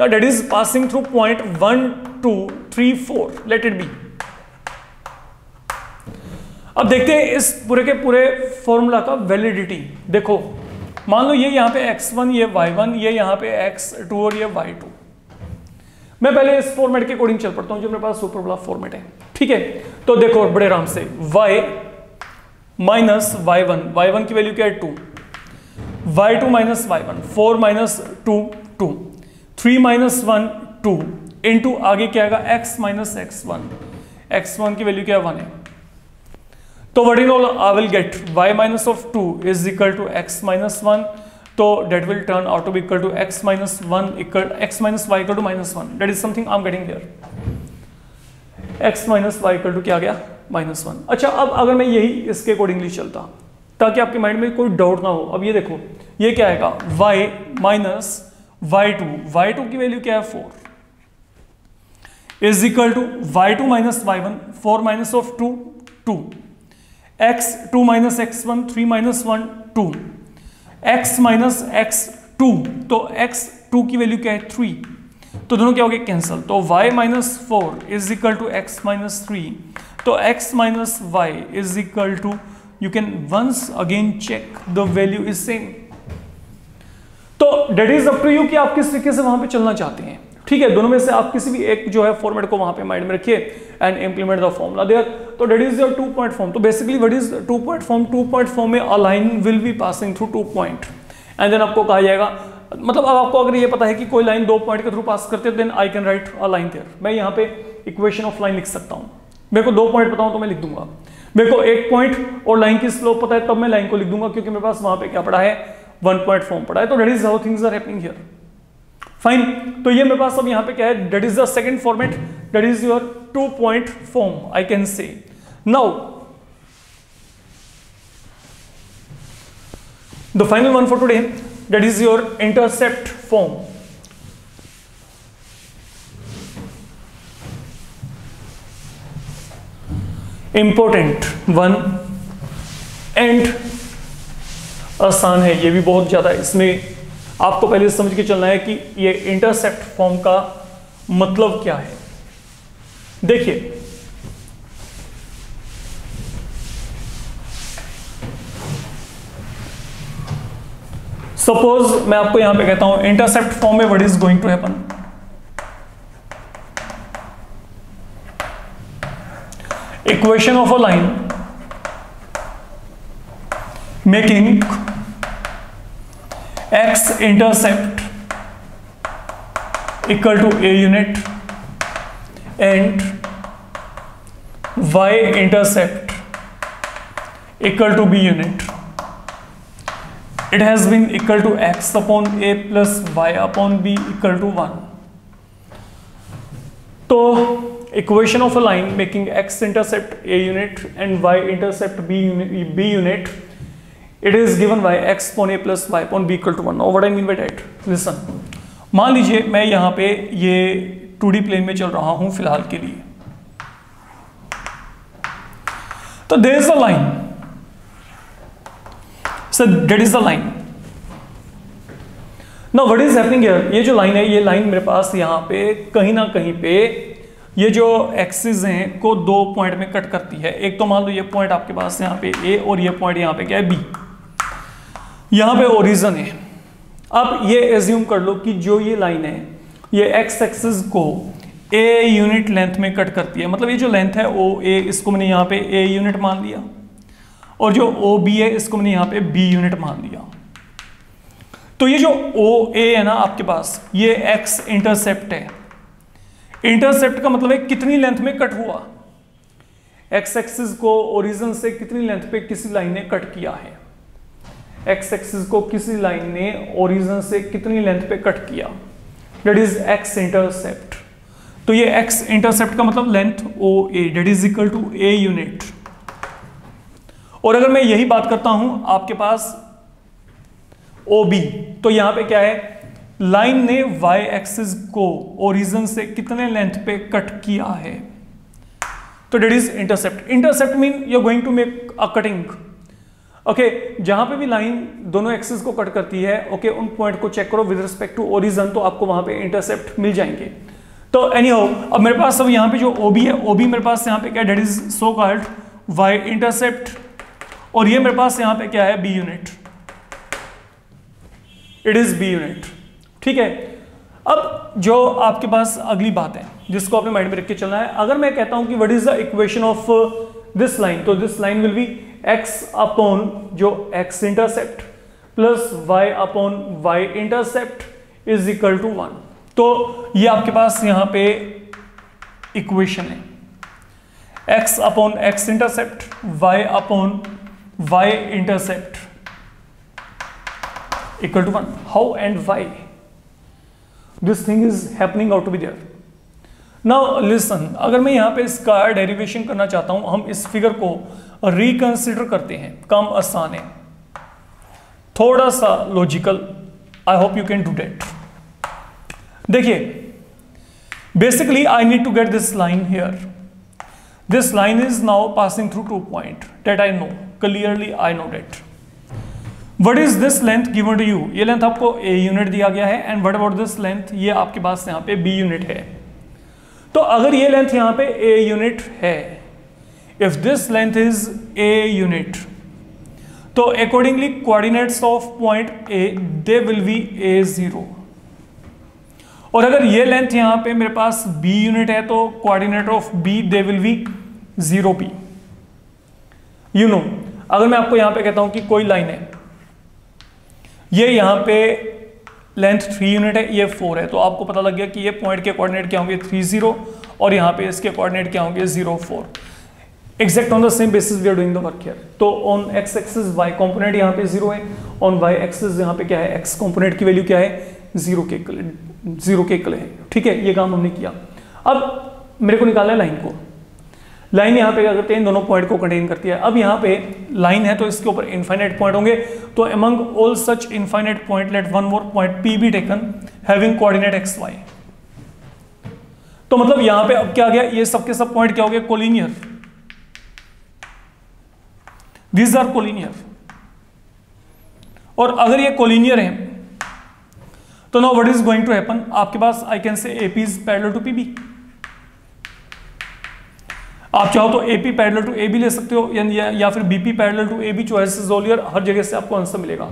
S1: that is passing through point 1 2 3 4, let it be. अब देखते हैं इस पूरे के पूरे फॉर्मूला का वैलिडिटी। देखो मान लो ये यहाँ पे x1, ये y1, ये यहाँ पे x2 और ये y2। मैं पहले इस फॉर्मेट के अकॉर्डिंग चल पड़ता हूँ जो मेरे पास सुपर वाला फॉर्मेट है। ठीक है, तो देखो बड़े आराम से y माइनस y1 की वैल्यू क्या है 2, y2 minus y1 4 minus 2 2, 3 minus 1 2 into आगे क्या आएगा x माइनस x1 की वैल्यू क्या है 1 है। तो what in all I will get y minus of 2 is equal to x minus 1, so that will turn out to be equal to x minus 1 equal x minus y equal to minus 1. That is something I'm getting there. x minus y equal to क्या गया minus 1। अच्छा, अब अगर मैं यही इसके accordingly चलता ताकि आपके माइंड में कोई डाउट ना हो। अब ये देखो ये क्या आएगा y minus y2 की वैल्यू क्या है 4 is equal to y2 minus y1 4 minus of 2 2, x2 minus x1 3 minus 1 2, x minus x2, तो x2 की वैल्यू क्या है 3, तो दोनों क्या हो गए कैंसल। तो y minus 4 is equal to x minus 3, तो x minus y is equal to, you can once again check the value is same। तो that is up to you कि आप किस तरीके से वहां पे चलना चाहते हैं। ठीक है, दोनों में से आप किसी भी एक जो है फॉर्मेट को वहां पे माइंड में रखिए and implement the formula there. तो that is your 2 point form. तो basically what is 2 point form? 2 point form में a line will be passing through 2 point and then आपको कहा जाएगा, मतलब अब आपको अगर ये पता है कि कोई लाइन 2 पॉइंट के थ्रू पास करते हैं then I can write a line there. मैं यहाँ पे इक्वेशन ऑफ लाइन लिख सकता हूँ। मेरे को 2 पॉइंट पता हो तो मैं लिख दूंगा। मेरे को 1 पॉइंट और लाइन की स्लोप पता है तब मैं लाइन को लिख दूंगा क्योंकि मेरे पास वहां पे क्या पड़ा है 1 पॉइंट फॉर्म पड़ा है। तो that is how things are happening here. Fine, तो ये मेरे पास अब यहां पे क्या है, that is the second format, that is your 2 point form I can say. Now the final one for today, that is your intercept form. Important one and आसान है ये भी बहुत ज्यादा। इसमें आपको पहले समझ के चलना है कि ये इंटरसेप्ट फॉर्म का मतलब क्या है। देखिए सपोज मैं आपको यहां पे कहता हूं इंटरसेप्ट फॉर्म में what is going to happen, equation of a line making x intercept equal to a unit and y intercept equal to b unit. It has been equal to x upon a plus y upon b equal to 1. तो equation of a line making x intercept a unit and y intercept b unit, it is given by x upon a plus y upon b equal to 1. Now what I mean by that? Listen. मान लीजिए मैं यहाँ पे ये 2D plane में चल रहा हूँ फिलहाल के लिए, तो there is a line. So that is the line. Now what is happening here? ये जो लाइन है, ये लाइन मेरे पास यहाँ पे कहीं ना कहीं पे ये जो एक्सिस हैं को दो पॉइंट में कट करती है. एक तो मान लो ये पॉइंट आपके पास यहाँ पे A और ये पॉइंट यहाँ पे क्या है B. यहाँ पे ओरिजिन है. अब ये एज्यूम कर लो कि जो ये लाइन है ये एक्स एक्सिस को A यूनिट लेंथ में कट करती है. मतलब ये जो लेंथ है OA, इसको मैंने यहाँ पे A यूनिट मान लिया, और जो OB है इसको मैंने यहाँ पे B यूनिट मान लिया. तो ये जो OA है ना आपके पास, ये एक्स इंटरसेप्ट है. इंटरसेप्ट का मतलब है कितनी लेंथ में कट हुआ, एक्स एक्सिस को ओरिजिन से कितनी लेंथ पे किसी लाइन ने कट किया है. एक्स एक्सिस को किसी लाइन ने ओरिजिन से कितनी लेंथ पे कट किया, दैट इज एक्स इंटरसेप्ट. तो ये एक्स इंटरसेप्ट का मतलब length OA, that is equal to A unit. और अगर मैं यही बात करता हूं आपके पास OB, तो यहां पे क्या है, लाइन ने y एक्सिस को ओरिजिन से कितने लेंथ पे कट किया है, तो that is intercept. Intercept mean you are going to make a cutting. Okay, जहां पे भी लाइन दोनों एक्सिस को कट करती है, ओके, उन पॉइंट को चेक करो विद रिस्पेक्ट टू ओरिजिन, तो आपको वहां पे इंटरसेप्ट मिल जाएंगे. तो एनीहाउ अब मेरे पास सब यहाँ पे जो OB है, OB मेरे पास यहाँ पे क्या, that is so called y intercept, और ये मेरे पास यहाँ पे क्या है, B unit. It is B unit. ठीक है. अब जो आपके पास अगली बात है जिसको आपने माइंड में रख के चलना है, अगर मैं कहता हूं कि what is the equation of this line, तो this line will be x upon जो x intercept plus y upon y intercept is equal to 1. तो ये आपके पास यहां पे इक्वेशन है, x upon x intercept, y upon y intercept equal to 1. How and why this thing is happening out to be there. Now listen, अगर मैं यहाँ पे इसका डेरिवेशन करना चाहता हूँ, हम इस फिगर को रिकंसिडर करते हैं. काम आसान है, थोड़ा सा logical. I hope you can do that. देखिए, basically I need to get this line here. This line is now passing through 2 point that I know clearly. I know that. What is this length given to you? ये length आपको A unit दिया गया है, and what about this length? ये आपके पास यहाँ पे B यूनिट है. तो अगर ये लेंथ यहाँ पे A यूनिट है, if this length is A unit, तो accordingly coordinates of point A they will be A0. और अगर ये लेंथ यहाँ पे मेरे पास B यूनिट है, तो coordinate of B they will be 0B. You know, अगर मैं आपको यहाँ पे कहता हूँ कि कोई लाइन है, ये यहाँ पे लेंथ 3 यूनिट है, ये 4 है, तो आपको पता लग गया कि ये पॉइंट के कोऑर्डिनेट क्या होंगे, 3 0, और यहाँ पे इसके कोऑर्डिनेट क्या होंगे, 0 4. Exact on the same basis we are doing the work here. तो on x axis y component यहाँ पे 0 है, ऑन y एक्सिस यहाँ पे क्या है, x कंपोनेंट की वैल्यू क्या है, 0 के इक्वल है. ठीक है, ये काम हमने किया. अब मेरे को निकालना है लाइन को. लाइन यहाँ पे क्या करते हैं, इन दोनों पॉइंट को कंटेन करती है. अब यहाँ पे लाइन है तो इसके ऊपर इनफाइनाइट पॉइंट होंगे. तो among all such infinite point let one more point P be taken having coordinate x y. तो मतलब यहाँ पे अब क्या आ गया, ये सब के सब पॉइंट क्या हो गए, कोलिनियर. These are collinear. और अगर ये कोलिनियर है, तो now what is going to happen, आपके पास I can say AP is parallel to PB. आप चाहो तो AP पैरेलल टू AB ले सकते हो, या फिर BP parallel to AB. Choice is all your, हर जगह से आपको आंसर मिलेगा.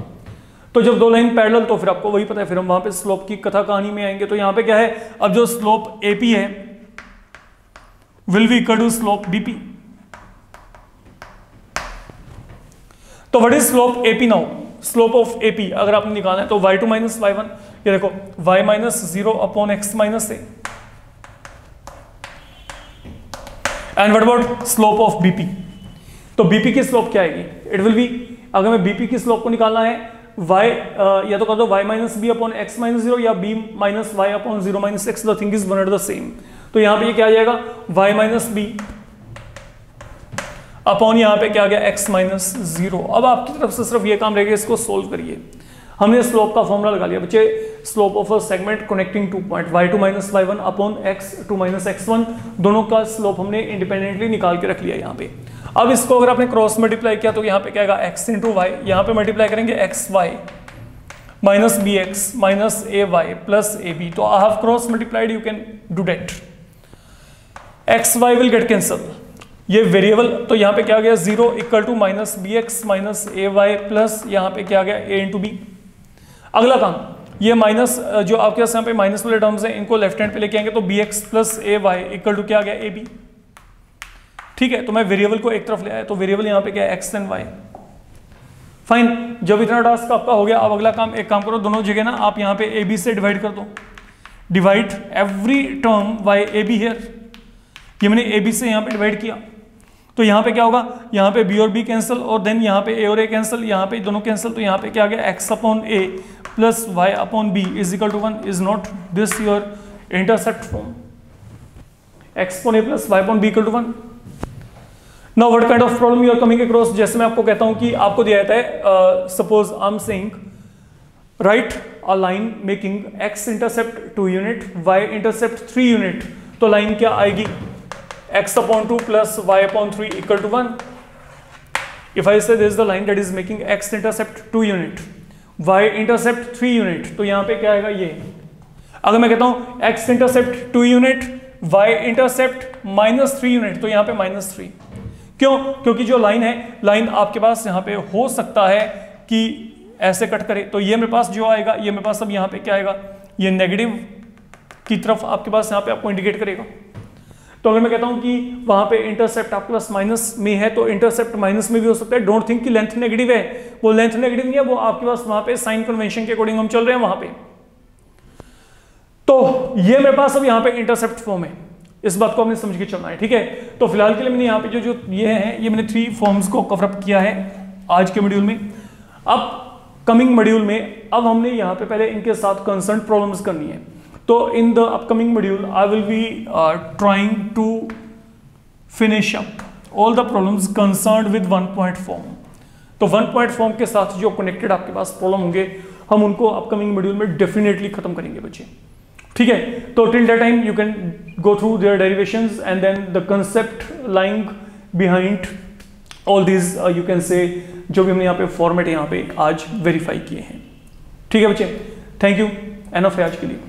S1: तो जब दो लाइन पैरेलल तो फिर आपको वही पता है, फिर हम वहां पे स्लोप की कथा कहानी में आएंगे। तो यहां पे क्या है, अब जो स्लोप AP है will be equal to slope BP। तो what is slope AP now? Slope of AP अगर आपने निकालना है तो y2 माइनस y1, ये देखो y minus 0 upon x minus a। And what about slope of BP? तो BP की स्लोप क्या आएगी? इट विल बी, अगर मैं BP की स्लोप को निकालना है y या तो कर दो y minus b upon x minus 0 या b minus y upon 0 minus x, the thing is one and the same. तो यहां पे ये क्या आ जाएगा, y माइनस b अपॉन यहां पे क्या आ गया, x माइनस 0। अब आपकी तरफ से सिर्फ ये काम रहेगा, इसको सोल्व करिए। हमने स्लोप का फॉर्मूला लगा लिया बच्चे, slope of a segment connecting two point y2 minus y1 upon x2 minus x1, दोनों का स्लोप हमने इंडिपेंडेंटली निकाल के रख लिया यहाँ पे। अब इसको अगर आपने क्रॉस मल्टीप्लाई किया तो यहाँ पे क्या आएगा, x इंटू वाई, यहाँ पे मल्टीप्लाई करेंगे x y minus b x minus a y plus a b. तो I have cross multiplied, you can do that. X y will get cancel, ये वेरिएबल, तो यहाँ पे क्या आ गया 0 equal to minus b x minus a y plus यहाँ पे क्या आ गया ए इंटू बी। अगला काम, ये माइनस जो आपके पास यहाँ पे माइनस वाले टर्म्स हैं इनको लेफ्ट हैंड पे लेके आएंगे, तो b x plus a y equal to क्या आ गया ए बी। ठीक है, तो मैं वेरिएबल को एक तरफ ले आया, तो वेरिएबल यहाँ पे क्या है एक्स एंड वाई। फाइन, जब इतना टास्क आपका हो गया, अब अगला काम, एक काम करो, दोनों जगह ना आप यहाँ पे ए बी से डिवाइड कर दो। Divide every term by A be here, ये मैंने ए बी से यहाँ पे डिवाइड किया, तो यहाँ पे क्या होगा, यहाँ पे बी और बी कैंसिल, और देन यहाँ पे ए और ए कैंसिल, यहाँ पे दोनों कैंसिल, तो यहाँ पे क्या आ गया x upon a plus y upon b is equal to 1। Is not this your intercept form? X upon a plus y upon b equal to 1। Now what kind of problem you are coming across? जैसे मैं आपको कहता हूं कि आपको दिया जाता है, suppose I am saying right a line making x intercept 2 unit, y intercept 3 unit, तो लाइन क्या आएगी, x upon 2 plus y upon 3 equal to 1. If I say this is the line that is making x intercept 2 unit, y intercept 3 unit, तो यहाँ पे क्या आएगा ये। अगर मैं कहता हूँ x intercept 2 unit, y intercept minus 3 unit, तो यहाँ पे minus 3। क्यों? क्योंकि जो लाइन है, लाइन आपके पास यहाँ पे हो सकता है कि ऐसे कट करे, तो ये मेरे पास जो आएगा, ये मेरे पास अब यहाँ पे क्या आएगा, ये नेगेटिव की तरफ आपके पास यहाँ पे आपको इंडिकेट करेगा। तो अगर मैं कहता हूं कि वहां पे इंटरसेप्ट आपके पास माइनस में है, तो इंटरसेप्ट माइनस में भी हो सकता है। डोंट थिंक कि लेंथ नेगेटिव है, वो लेंथ नेगेटिव नहीं है, वो आपके पास वहां पे साइन कन्वेंशन के अकॉर्डिंग हम चल रहे हैं वहां पे। तो ये मेरे पास अब यहाँ पे इंटरसेप्ट फॉर्म है, इस बात को हमने समझ के चलना है। ठीक है, तो फिलहाल के लिए मैंने यहाँ पे जो ये हैं, ये मैंने 3 फॉर्म्स को कवर अप किया है आज के मॉड्यूल में। अब कमिंग मॉड्यूल में अब हमने यहाँ पे पहले इनके साथ कंसर्न प्रॉब्लम्स करनी है। तो in the upcoming module I will be trying to finish up all the problems concerned with one point form। तो वन पॉइंट फॉर्म के साथ जो कनेक्टेड आपके पास प्रॉब्लम होंगे, हम उनको अपकमिंग मॉड्यूल में डेफिनेटली खत्म करेंगे बच्चे। ठीक है, तो till that time you can go through their derivations and then the concept lying behind all these you can say, जो भी हमने यहाँ पे फॉर्मेट यहाँ पे आज वेरीफाई किए हैं। ठीक है बच्चे, थैंक यू, एनफ है आज के लिए।